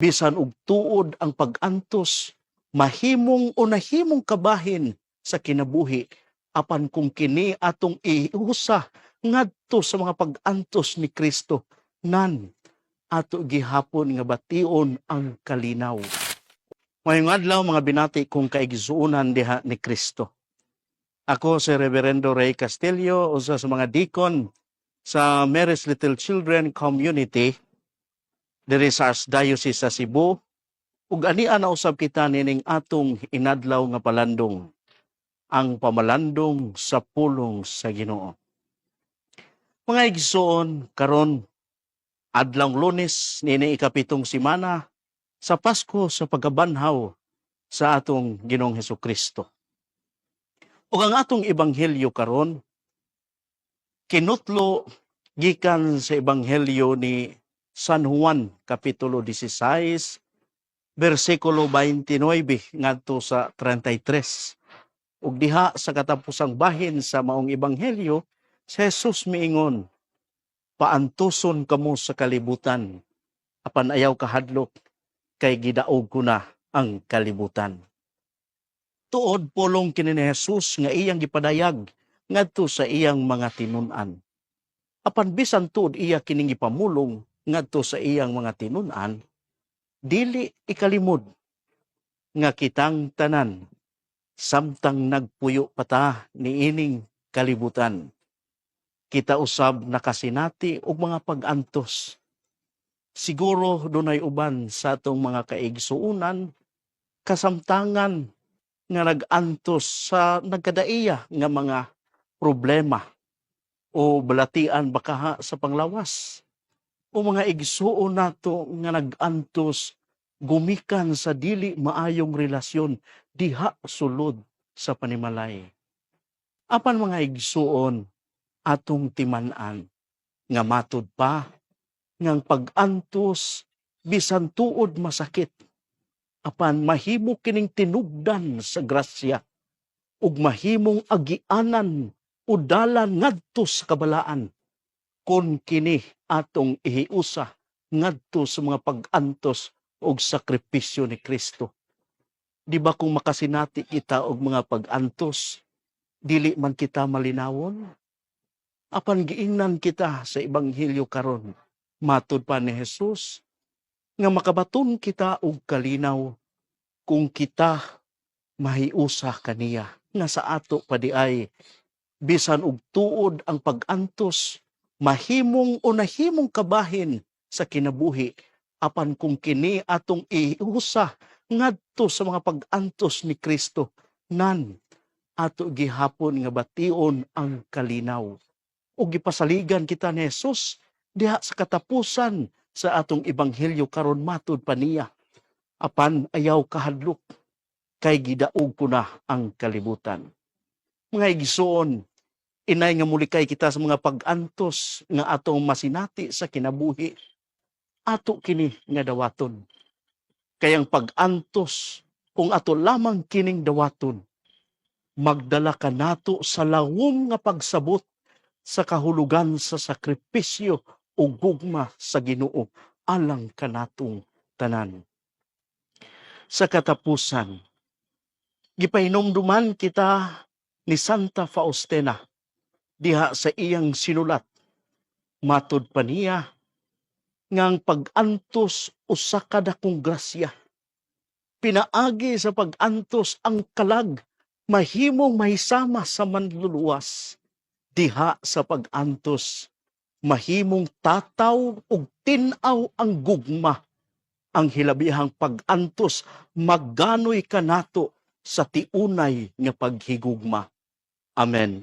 bisan og tuod ang pag-antos, mahimong o nahimong kabahin sa kinabuhi, apan kung kini atong iusa ngadto sa mga pag-antos ni Kristo, nan ato gihapon nga bation ang kalinaw. Ngayong adlaw mga binati kong kaigsuunan diha ni Kristo. Ako si Reverendo Ray Castillo, usa sa mga deacon sa Mary's Little Children Community diri sa Archdiocese sa Cebu, ug ania na usab kita nining atong inadlaw nga palandong, ang pamalandong sa pulong sa Ginoo. Mga igsoon, karon adlawng Lunes nining ikapitong semana sa Pasko sa pagkabanhaw sa atong Ginoong Hesukristo. Ug ang atong ebanghelyo karon kinutlo gikan sa ebanghelyo ni San Juan kapitulo 16 bersikulo 29 ngadto sa 33. Ug diha sa katapusang bahin sa maong ebanghelyo, si Jesus miingon, "Paantuson kamo sa kalibutan, apan ayaw kahadlok, kay gidaog ko na ang kalibutan." Tuod pulong kini ni Jesus nga iyang gipadayag ngadto sa iyang mga tinun-an. Apan bisan tuod iya kining gipamulong ngadto sa iyang mga tinun-an, dili ikalimod nga kitang tanan samtang nagpuyo pata niining kalibutan, kita usab nakasinati og mga pag-antos. Siguro dunay uban sa atong mga kaigsuunan kasamtangan nga nag-antos sa nagkadaiya nga mga problema o balatian bakaha sa panglawas, o mga igsuon nato nga nag-antos gumikan sa dili maayong relasyon diha sulod sa panimalay. Apan mga igsuon, atong timan-an nga matud pa ngang pag-antos bisan tuod masakit, apan mahimo kining tinubdan sa grasya ug mahimong agianan o dalan ngadto sa kabalaan kon kini atong ihiusa ngadto sa mga pag-antos og sakripisyo ni Kristo. Di ba kung makasinati kita og mga pag-antos, dili man kita malinawon? Apan giingnan kita sa ebanghelyo karon, matud pa ni Jesus, nga makabaton kita og kalinaw kung kita mahiusa kaniya, nga sa ato pa di ay bisan og tuod ang pag-antos, mahimong o nahimong kabahin sa kinabuhi, apan kung kini atong iusa ngadto sa mga pag-antos ni Kristo, nan ato gihapon nga bation ang kalinaw. O gipasaligan kita ni Jesus diha sa katapusan sa atong ebanghelyo karon, matud pa niya, apan ayaw kahadlok, kay gidaog ko na ang kalibutan. Mga igsoon, inay nga mulikay kita sa mga pag-antos nga atong masinati sa kinabuhi, ato kini nga dawaton. Kayang pag-antos, kung ato lamang kining dawaton, magdala ka nato sa lawom nga pagsabot sa kahulugan sa sakripisyo o gugma sa Ginoo alang kanatong tanan. Sa katapusan, gipahinumduman kita ni Santa Faustina diha sa iyang sinulat, matud pa niya ngang pag-antos usa ka dakong grasya. Pinaagi sa pag-antos ang kalag mahimong mahisama sa manluluwas. Diha sa pag-antos mahimong tataw ug tin-aw ang gugma. Ang hilabihang pag-antos magganoy kanato sa tiunay nga paghigugma. Amen.